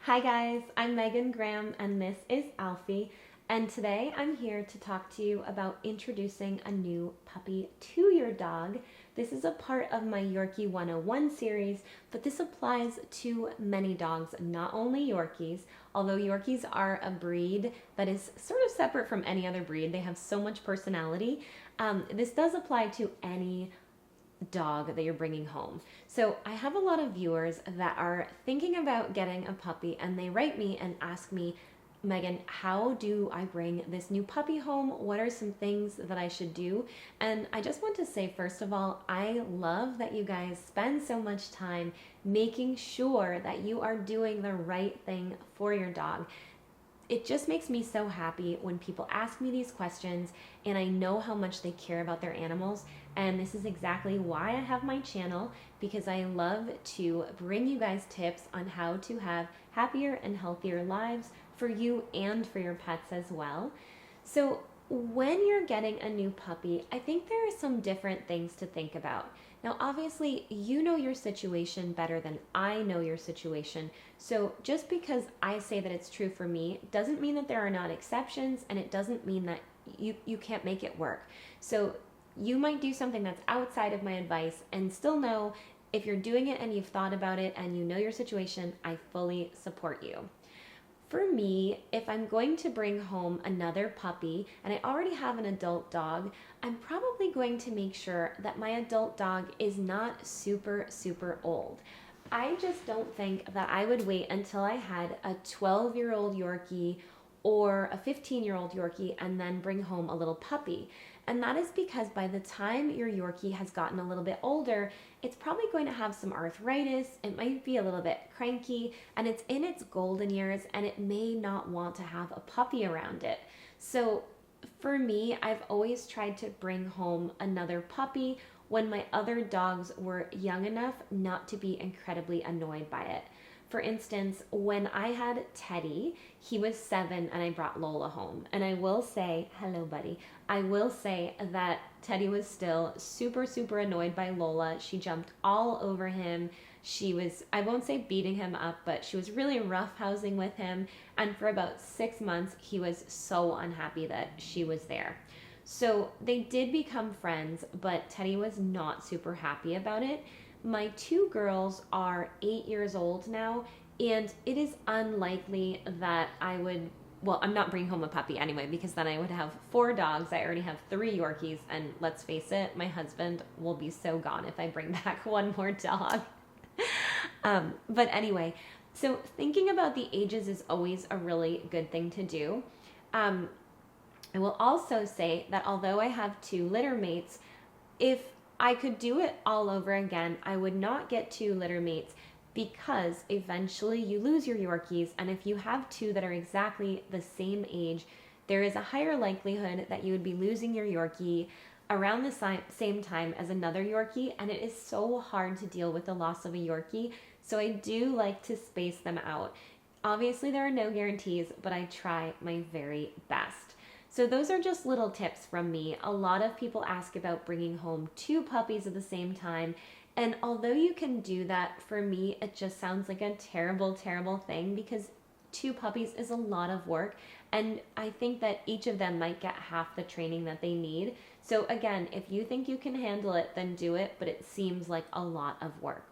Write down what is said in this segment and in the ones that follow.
Hi guys, I'm Megan Graham and this is Alfie, and today I'm here to talk to you about introducing a new puppy to your dog. This is a part of my Yorkie 101 series, but this applies to many dogs, not only Yorkies, although Yorkies are a breed that is sort of separate from any other breed. They have so much personality. This does apply to any dog that you're bringing home. So I have a lot of viewers that are thinking about getting a puppy and they write me and ask me, Megan, how do I bring this new puppy home? What are some things that I should do? And I just want to say, first of all, I love that you guys spend so much time making sure that you are doing the right thing for your dog. It just makes me so happy when people ask me these questions and I know how much they care about their animals. And this is exactly why I have my channel, because I love to bring you guys tips on how to have happier and healthier lives for you and for your pets as well. So when you're getting a new puppy, I think there are some different things to think about. Now, obviously, you know your situation better than I know your situation. So just because I say that it's true for me doesn't mean that there are not exceptions, and it doesn't mean that you can't make it work. So you might do something that's outside of my advice and still know if you're doing it and you've thought about it and you know your situation, I fully support you. For me, if I'm going to bring home another puppy and I already have an adult dog, I'm probably going to make sure that my adult dog is not super old. I just don't think that I would wait until I had a 12-year-old Yorkie or a 15-year-old Yorkie and then bring home a little puppy. And that is because by the time your Yorkie has gotten a little bit older, it's probably going to have some arthritis, it might be a little bit cranky, and it's in its golden years, and it may not want to have a puppy around it. So for me, I've always tried to bring home another puppy when my other dogs were young enough not to be incredibly annoyed by it. For instance, when I had Teddy, he was 7 and I brought Lola home. And I will say, hello buddy, I will say that Teddy was still super annoyed by Lola. She jumped all over him. She was, I won't say beating him up, but she was really roughhousing with him. And for about 6 months, he was so unhappy that she was there. So they did become friends, but Teddy was not super happy about it. My 2 girls are 8 years old now, and it is unlikely that I would, well, I'm not bringing home a puppy anyway, because then I would have 4 dogs. I already have 3 Yorkies, and let's face it, my husband will be so gone if I bring back one more dog. But anyway, so thinking about the ages is always a really good thing to do. I will also say that although I have 2 litter mates, if I could do it all over again, I would not get 2 litter mates, because eventually you lose your Yorkies, and if you have 2 that are exactly the same age, there is a higher likelihood that you would be losing your Yorkie around the same time as another Yorkie, and it is so hard to deal with the loss of a Yorkie, so I do like to space them out. Obviously there are no guarantees, but I try my very best. So those are just little tips from me. A lot of people ask about bringing home 2 puppies at the same time. And although you can do that, for me, it just sounds like a terrible thing, because 2 puppies is a lot of work. And I think that each of them might get half the training that they need. So again, if you think you can handle it, then do it, but it seems like a lot of work.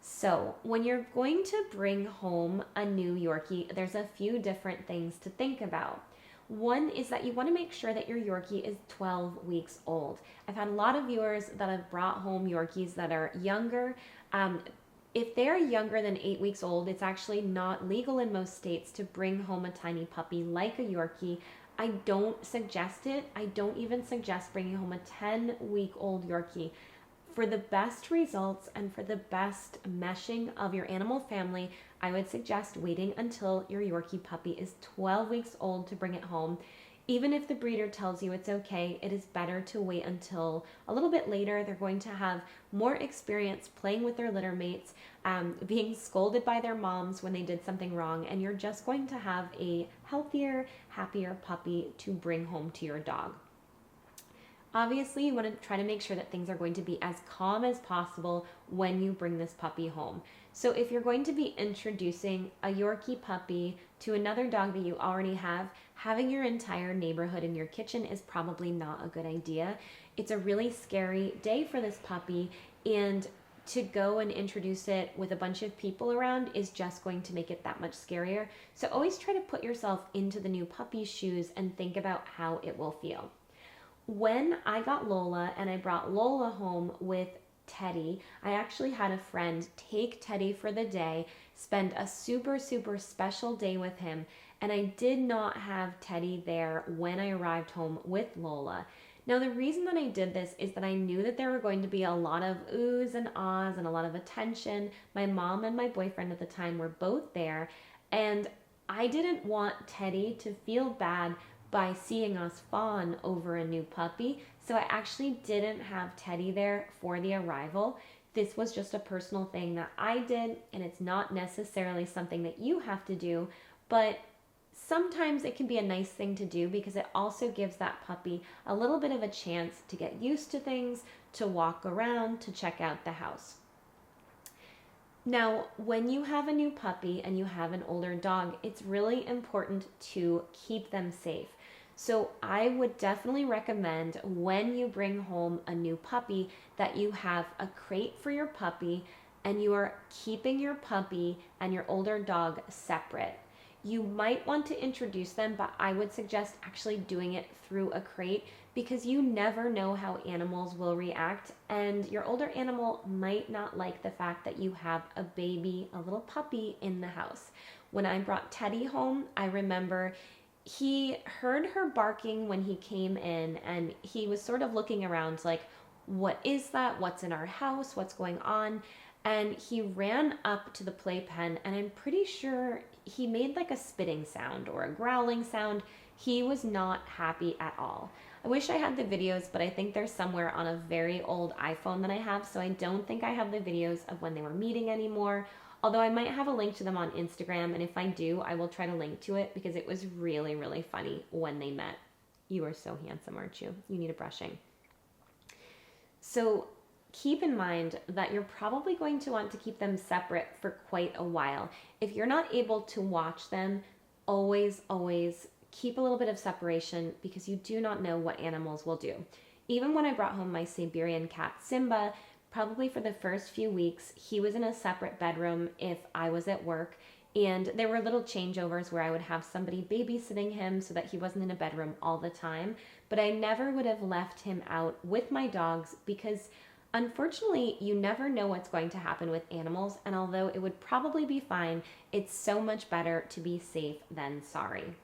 So when you're going to bring home a new Yorkie, there's a few different things to think about. One is that you want to make sure that your Yorkie is 12 weeks old. I've had a lot of viewers that have brought home Yorkies that are younger. If they're younger than 8 weeks old, it's actually not legal in most states to bring home a tiny puppy like a Yorkie. I don't suggest it. I don't even suggest bringing home a 10-week-old Yorkie. For the best results and for the best meshing of your animal family, I would suggest waiting until your Yorkie puppy is 12 weeks old to bring it home. Even if the breeder tells you it's okay, it is better to wait until a little bit later. They're going to have more experience playing with their litter mates, being scolded by their moms when they did something wrong, and you're just going to have a healthier, happier puppy to bring home to your dog. Obviously, you want to try to make sure that things are going to be as calm as possible when you bring this puppy home. So if you're going to be introducing a Yorkie puppy to another dog that you already have, having your entire neighborhood in your kitchen is probably not a good idea. It's a really scary day for this puppy, and to go and introduce it with a bunch of people around is just going to make it that much scarier. So always try to put yourself into the new puppy's shoes and think about how it will feel. When I got Lola and I brought Lola home with Teddy, I actually had a friend take Teddy for the day, spend a super, super special day with him, and I did not have Teddy there when I arrived home with Lola. Now, the reason that I did this is that I knew that there were going to be a lot of oohs and ahs and a lot of attention. My mom and my boyfriend at the time were both there, and I didn't want Teddy to feel bad by seeing us fawn over a new puppy, so I actually didn't have Teddy there for the arrival. This was just a personal thing that I did, and it's not necessarily something that you have to do, but sometimes it can be a nice thing to do because it also gives that puppy a little bit of a chance to get used to things, to walk around, to check out the house. Now, when you have a new puppy and you have an older dog, it's really important to keep them safe. So I would definitely recommend when you bring home a new puppy that you have a crate for your puppy and you are keeping your puppy and your older dog separate. You might want to introduce them, but I would suggest actually doing it through a crate because you never know how animals will react, and your older animal might not like the fact that you have a baby, a little puppy in the house. When I brought Teddy home, I remember he heard her barking when he came in, and he was sort of looking around like, what is that? What's in our house? What's going on? And he ran up to the playpen, and I'm pretty sure he made like a spitting sound or a growling sound. He was not happy at all. I wish I had the videos, but I think they're somewhere on a very old iPhone that I have, so I don't think I have the videos of when they were meeting anymore. Although I might have a link to them on Instagram, and if I do, I will try to link to it because it was really, really funny when they met. You are so handsome, aren't you? You need a brushing. So keep in mind that you're probably going to want to keep them separate for quite a while. If you're not able to watch them, always keep a little bit of separation because you do not know what animals will do. Even when I brought home my Siberian cat Simba, probably for the first few weeks, he was in a separate bedroom if I was at work, and there were little changeovers where I would have somebody babysitting him so that he wasn't in a bedroom all the time, but I never would have left him out with my dogs because unfortunately, you never know what's going to happen with animals, and although it would probably be fine, it's so much better to be safe than sorry.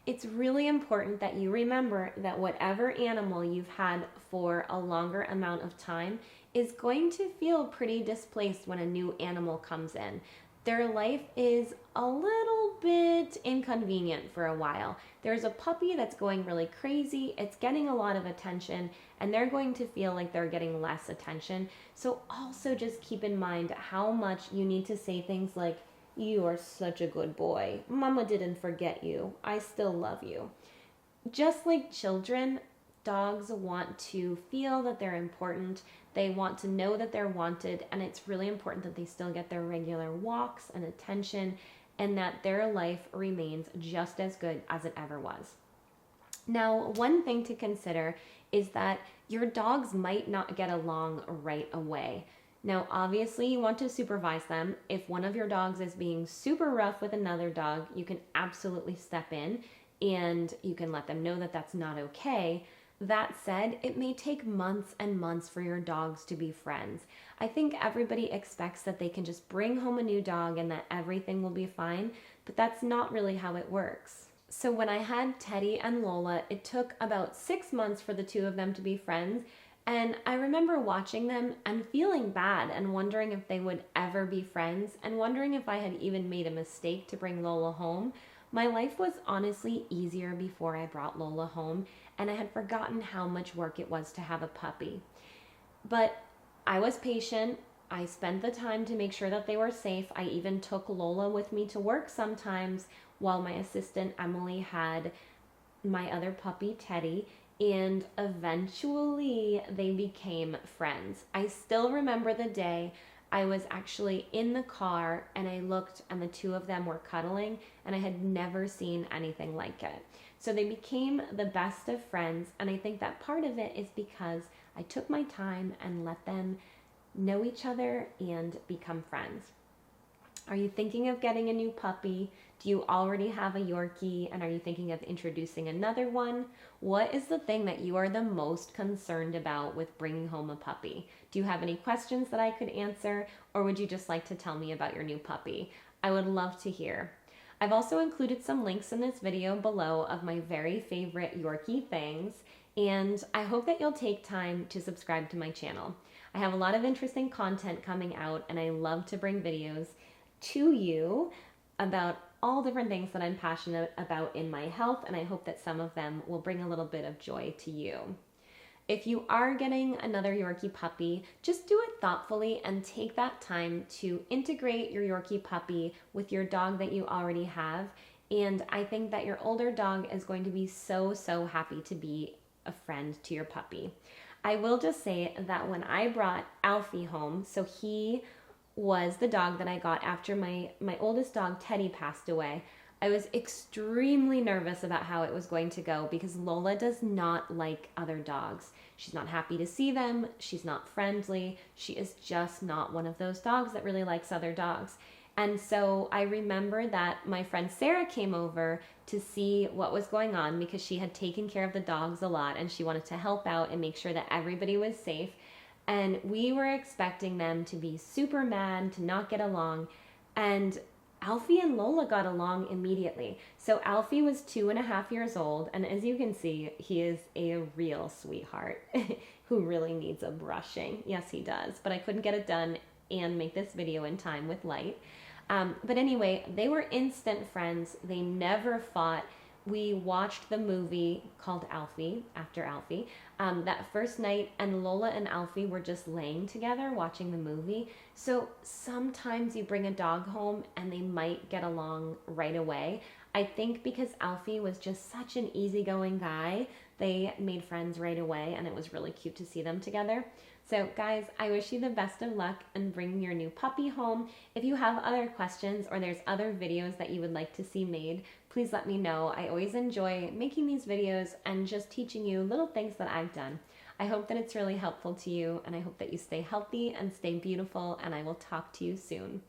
It's really important that you remember that whatever animal you've had for a longer amount of time is going to feel pretty displaced when a new animal comes in. Their life is a little bit inconvenient for a while. There's a puppy that's going really crazy, it's getting a lot of attention, and they're going to feel like they're getting less attention. So also just keep in mind how much you need to say things like, "You are such a good boy. Mama didn't forget you. I still love you." Just like children, dogs want to feel that they're important. They want to know that they're wanted, and it's really important that they still get their regular walks and attention and that their life remains just as good as it ever was. Now, one thing to consider is that your dogs might not get along right away. Now, obviously, you want to supervise them. If one of your dogs is being super rough with another dog, you can absolutely step in and you can let them know that that's not okay. That said, it may take months and months for your dogs to be friends. I think everybody expects that they can just bring home a new dog and that everything will be fine, but that's not really how it works. So when I had Teddy and Lola, it took about 6 months for the two of them to be friends. And I remember watching them and feeling bad and wondering if they would ever be friends and wondering if I had even made a mistake to bring Lola home. My life was honestly easier before I brought Lola home, and I had forgotten how much work it was to have a puppy. But I was patient. I spent the time to make sure that they were safe. I even took Lola with me to work sometimes while my assistant Emily had my other puppy, Teddy, and eventually they became friends. I still remember the day I was actually in the car and I looked and the two of them were cuddling, and I had never seen anything like it. So they became the best of friends, and I think that part of it is because I took my time and let them know each other and become friends. Are you thinking of getting a new puppy? Do you already have a Yorkie, and are you thinking of introducing another one? What is the thing that you are the most concerned about with bringing home a puppy? Do you have any questions that I could answer, or would you just like to tell me about your new puppy? I would love to hear. I've also included some links in this video below of my very favorite Yorkie things, and I hope that you'll take time to subscribe to my channel. I have a lot of interesting content coming out, and I love to bring videos to you about all different things that I'm passionate about in my health, and I hope that some of them will bring a little bit of joy to you. If you are getting another Yorkie puppy, just do it thoughtfully and take that time to integrate your Yorkie puppy with your dog that you already have. And I think that your older dog is going to be so, so happy to be a friend to your puppy. I will just say that when I brought Alfie home, so he was the dog that I got after my oldest dog, Teddy, passed away. I was extremely nervous about how it was going to go because Lola does not like other dogs. She's not happy to see them. She's not friendly. She is just not one of those dogs that really likes other dogs. And so I remember that my friend Sarah came over to see what was going on because she had taken care of the dogs a lot and she wanted to help out and make sure that everybody was safe. And we were expecting them to be super mad, to not get along. And Alfie and Lola got along immediately. So Alfie was 2.5 years old, and as you can see, he is a real sweetheart who really needs a brushing. Yes, he does, but I couldn't get it done and make this video in time with light. But anyway, they were instant friends. They never fought. We watched the movie called Alfie, after Alfie, that first night, and Lola and Alfie were just laying together watching the movie. So sometimes you bring a dog home and they might get along right away. I think because Alfie was just such an easygoing guy, they made friends right away, and it was really cute to see them together. So guys, I wish you the best of luck in bringing your new puppy home. If you have other questions or there's other videos that you would like to see made, please let me know. I always enjoy making these videos and just teaching you little things that I've done. I hope that it's really helpful to you, and I hope that you stay healthy and stay beautiful, and I will talk to you soon.